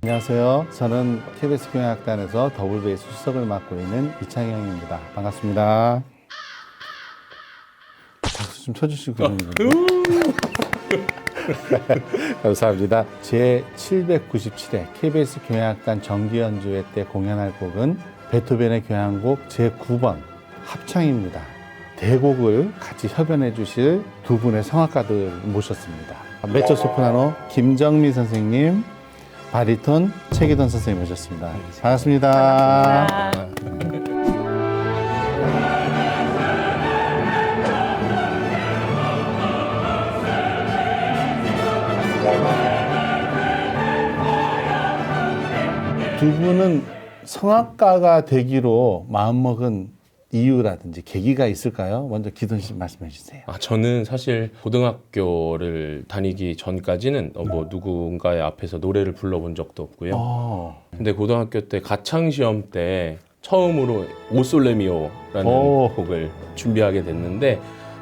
안녕하세요. 저는 KBS 경영학단에서 더블베이스 수석을 맡고 있는 이창영입니다. 반갑습니다. 박수 좀 쳐주시고 감사합니다. 제 797회 KBS 경영학단 정기연주회 때 공연할 곡은 베토벤의 교향곡 제9번 합창입니다. 대곡을 같이 협연해 주실 두 분의 성악가들 모셨습니다. 메조소프라노 김정미 선생님, 바리톤 최기돈 선생님 모셨습니다. 반갑습니다. 두 분은 성악가가 되기로 마음먹은 이유라든지 계기가 있을까요? 먼저 기돈 씨 말씀해 주세요. 저는 사실 고등학교를 다니기 전까지는 뭐 누군가의 앞에서 노래를 불러본 적도 없고요. 근데 고등학교 때 가창 시험 때 처음으로 오솔레미오라는 곡을 준비하게 됐는데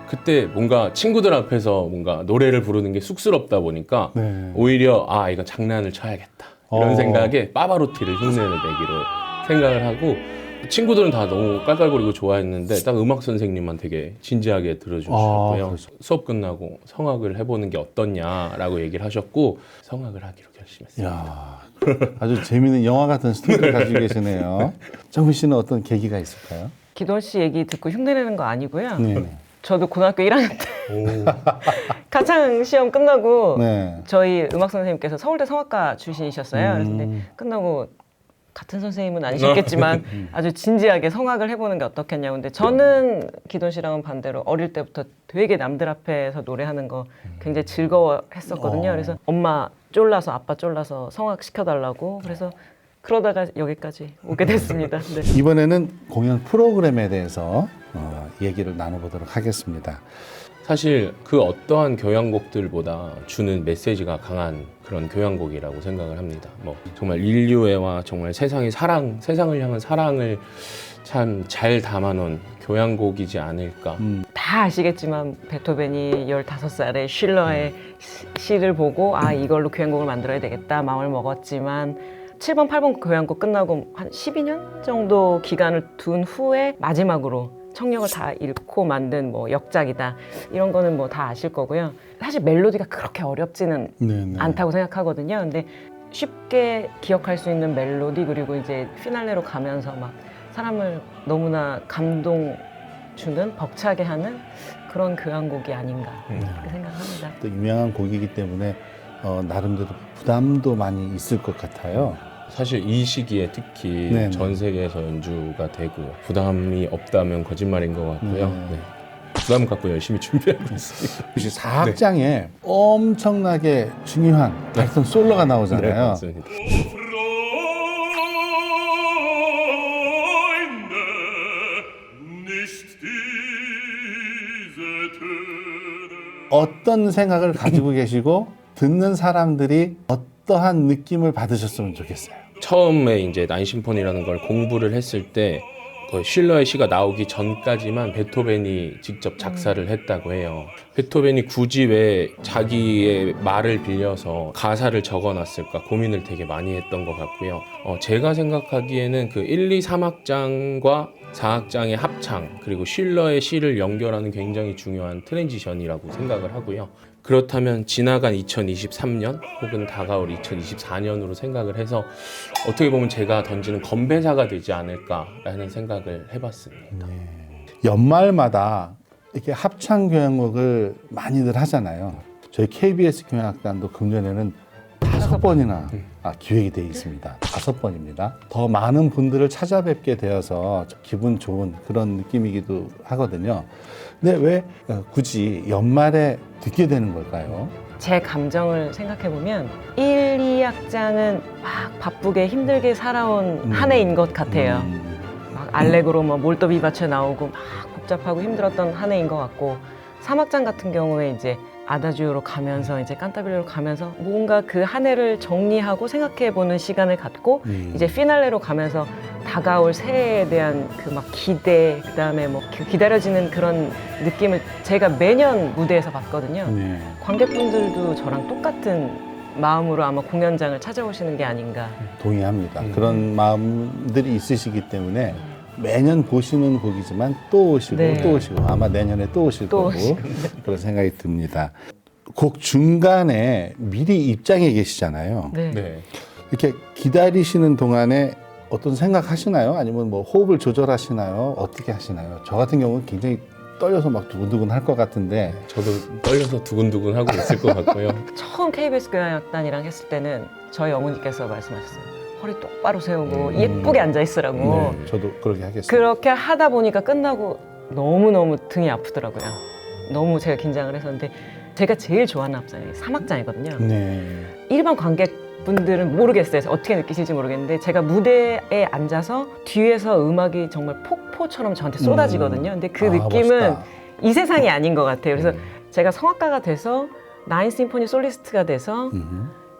그때 뭔가 친구들 앞에서 뭔가 노래를 부르는 게 쑥스럽다 보니까 오히려 이건 장난을 쳐야겠다 이런 생각에 파바로티를 흉내를 내기로 생각을 하고 친구들은 다 너무 깔깔거리고 좋아했는데 딱 음악 선생님만 되게 진지하게 들어주셨고요. 수업 끝나고 성악을 해보는 게 어떻냐라고 얘기를 하셨고 성악을 하기로 결심했습니다. 이야, 아주 재미있는 영화 같은 스토리를 가지고 계시네요. 정민 씨는 어떤 계기가 있을까요? 기돈 씨 얘기 듣고 흉내내는 거 아니고요. 네. 저도 고등학교 1학년 때 가창 시험 끝나고 저희 음악 선생님께서 서울대 성악과 출신이셨어요. 그래서 끝나고 같은 선생님은 아니셨겠지만 아주 진지하게 성악을 해보는 게 어떻겠냐고. 근데 저는 기돈 씨랑은 반대로 어릴 때부터 되게 남들 앞에서 노래하는 거 굉장히 즐거워했었거든요. 그래서 엄마 쫄라서 아빠 쫄라서 성악 시켜달라고 그래서 그러다가 여기까지 오게 됐습니다. 네. 이번에는 공연 프로그램에 대해서 얘기를 나눠보도록 하겠습니다. 사실 그 어떠한 교향곡들보다 주는 메시지가 강한 그런 교향곡이라고 생각을 합니다. 뭐 정말 인류애와 정말 세상의 사랑, 세상을 향한 사랑을 참 잘 담아놓은 교향곡이지 않을까. 다 아시겠지만 베토벤이 15살에 쉴러의 시를 보고 이걸로 교향곡을 만들어야 되겠다 마음을 먹었지만 7번, 8번 교향곡 끝나고 한 12년 정도 기간을 둔 후에 마지막으로 청력을 다 잃고 만든 뭐 역작이다 이런 거는 뭐 다 아실 거고요. 사실 멜로디가 그렇게 어렵지는 않다고 생각하거든요. 근데 쉽게 기억할 수 있는 멜로디 그리고 이제 피날레로 가면서 막 사람을 너무나 감동 주는 벅차게 하는 그런 교향곡이 아닌가 그렇게 생각합니다. 또 유명한 곡이기 때문에 나름대로 부담도 많이 있을 것 같아요. 사실 이 시기에 특히 전 세계에서 연주가 되고 부담이 없다면 거짓말인 것 같고요. 부담 갖고 열심히 준비하고 있습니다. 혹시 사악장에 엄청나게 중요한 바리톤 솔로가 나오잖아요. 네, 맞습니다. 어떤 생각을 가지고 계시고 듣는 사람들이 어떠한 느낌을 받으셨으면 좋겠어요. 처음에 이제 나인 심포니라는 걸 공부를 했을 때 쉴러의 시가 나오기 전까지만 베토벤이 직접 작사를 했다고 해요. 베토벤이 굳이 왜 자기의 말을 빌려서 가사를 적어놨을까 고민을 되게 많이 했던 것 같고요. 제가 생각하기에는 그 1, 2, 3악장과 4악장의 합창 그리고 쉴러의 시를 연결하는 굉장히 중요한 트랜지션이라고 생각을 하고요. 그렇다면 지나간 2023년 혹은 다가올 2024년으로 생각을 해서 어떻게 보면 제가 던지는 건배사가 되지 않을까라는 생각을 해봤습니다. 연말마다 이렇게 합창 교향곡을 많이들 하잖아요. 저희 KBS 경영학단도 금년에는 5번이나 기획이 되어 있습니다. 5번입니다. 더 많은 분들을 찾아뵙게 되어서 기분 좋은 그런 느낌이기도 하거든요. 근데 왜 굳이 연말에 듣게 되는 걸까요? 제 감정을 생각해보면 1, 2악장은 막 바쁘게 힘들게 살아온 한 해인 것 같아요. 막 알레그로 뭐 몰도 비바체 나오고 막 복잡하고 힘들었던 한 해인 것 같고 3악장 같은 경우에 이제 아다지오로 가면서 이제 칸타빌레로 가면서 뭔가 그 한 해를 정리하고 생각해보는 시간을 갖고 이제 피날레로 가면서 다가올 새해에 대한 그 막 기대 그다음에 뭐 기다려지는 그런 느낌을 제가 매년 무대에서 봤거든요. 관객분들도 저랑 똑같은 마음으로 아마 공연장을 찾아오시는 게 아닌가. 동의합니다. 그런 마음들이 있으시기 때문에 매년 보시는 곡이지만 또 오시고 네. 또 오시고 아마 내년에 또 오실 또 거고 오시고. 그런 생각이 듭니다. 곡 중간에 미리 입장해 계시잖아요. 네. 네. 이렇게 기다리시는 동안에 어떤 생각하시나요? 아니면 뭐 호흡을 조절하시나요? 어떻게 하시나요? 저 같은 경우는 굉장히 떨려서 막 두근두근 할 것 같은데 저도 떨려서 두근두근 하고 있을 것 같고요. 처음 KBS 교향악단이랑 했을 때는 저희 어머니께서 말씀하셨어요. 허리 똑바로 세우고 예쁘게 앉아 있으라고. 네, 저도 그렇게 하겠습니다. 그렇게 하다 보니까 끝나고 너무너무 등이 아프더라고요. 너무 제가 긴장을 했었는데 제가 제일 좋아하는 합장이 3악장이거든요. 네. 일반 관객분들은 모르겠어요. 어떻게 느끼실지 모르겠는데 제가 무대에 앉아서 뒤에서 음악이 정말 폭포처럼 저한테 쏟아지거든요. 근데 그 느낌은 멋있다. 이 세상이 아닌 것 같아요. 그래서 제가 성악가가 돼서 나인 심포니 솔리스트가 돼서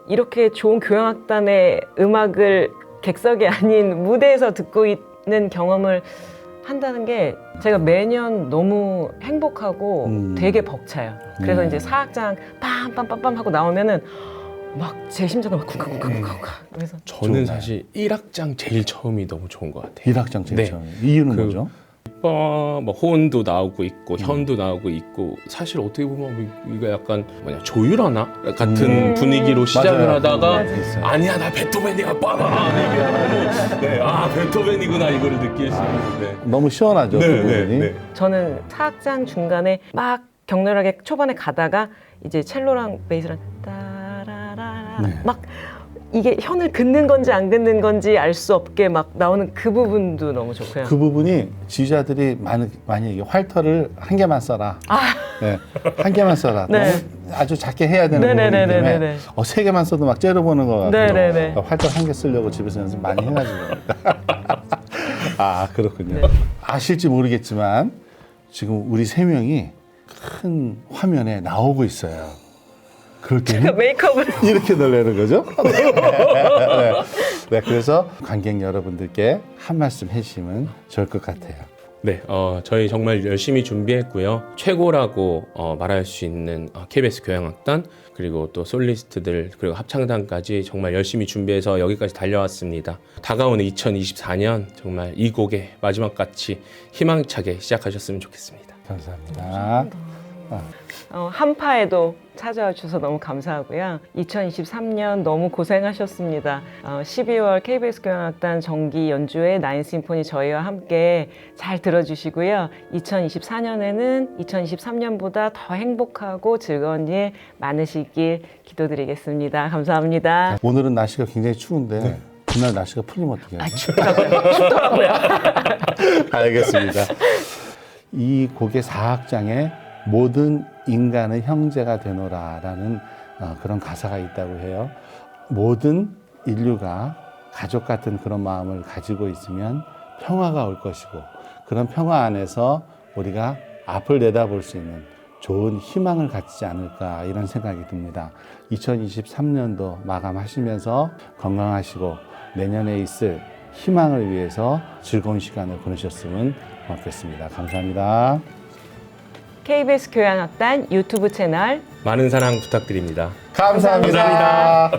이렇게 좋은 교향악단의 음악을 객석이 아닌 무대에서 듣고 있는 경험을 한다는 게 제가 매년 너무 행복하고 되게 벅차요. 그래서 이제 4악장 빰빰빰빰 하고 나오면은 막 제 심장을 막 쿵쾅쿵쾅쿵쾅 그래서 저는 사실 1악장 제일 처음이 너무 좋은 것 같아요. 1악장 제일 네. 처음. 이유는 그- 뭐죠? 뭐 호은도 나오고 있고 현도 나오고 있고 사실 어떻게 보면 이거 약간 뭐냐 조율하나 같은 분위기로 시작을 맞아요. 하다가 그런 거 있어요. 아니야 나 베토벤이야 빠라 얘기하고 네, 아 베토벤이구나 이거를 느낄 수 있는데 너무 시원하죠. 그 부분이. 저는 4악장 중간에 막 격렬하게 초반에 가다가 이제 첼로랑 베이스랑 따라라라 막 이게 현을 긋는 건지 안 긋는 건지 알 수 없게 막 나오는 그 부분도 너무 좋고요. 그 부분이 지휘자들이 많이 이게 활터를 한 개만 써라. 네, 한 개만 써라. 네. 너무 아주 작게 해야 되는 부분이기 네네네네네. 때문에 세 개만 써도 막 째려보는 것 같고 네네네. 활터 한 개 쓰려고 집에서 연습 많이 해가지고 아 그렇군요. 아실지 모르겠지만 지금 우리 세 명이 큰 화면에 나오고 있어요. 그럴 때는 메이크업을 이렇게 놀라는 거죠. 네. 네, 그래서 관객 여러분들께 한 말씀 해주시면 좋을 것 같아요. 네, 저희 정말 열심히 준비했고요. 최고라고 말할 수 있는 KBS 교향악단 그리고 또 솔리스트들 그리고 합창단까지 정말 열심히 준비해서 여기까지 달려왔습니다. 다가오는 2024년 정말 이 곡의 마지막같이 희망차게 시작하셨으면 좋겠습니다. 감사합니다. 한파에도 찾아와 주셔서 너무 감사하고요. 2023년 너무 고생하셨습니다. 12월 KBS 교향악단 정기 연주회 나인 심포니 저희와 함께 잘 들어주시고요. 2024년에는 2023년보다 더 행복하고 즐거운 일 많으시길 기도드리겠습니다. 감사합니다. 오늘은 날씨가 굉장히 추운데 그날 날씨가 풀리면 어떻게 해요? 춥더라고요. 알겠습니다. 이 곡의 4악장에 모든 인간은 형제가 되노라라는 그런 가사가 있다고 해요. 모든 인류가 가족 같은 그런 마음을 가지고 있으면 평화가 올 것이고 그런 평화 안에서 우리가 앞을 내다볼 수 있는 좋은 희망을 갖지 않을까 이런 생각이 듭니다. 2023년도 마감하시면서 건강하시고 내년에 있을 희망을 위해서 즐거운 시간을 보내셨으면 고맙겠습니다. 감사합니다. KBS 교향악단 유튜브 채널 많은 사랑 부탁드립니다. 감사합니다.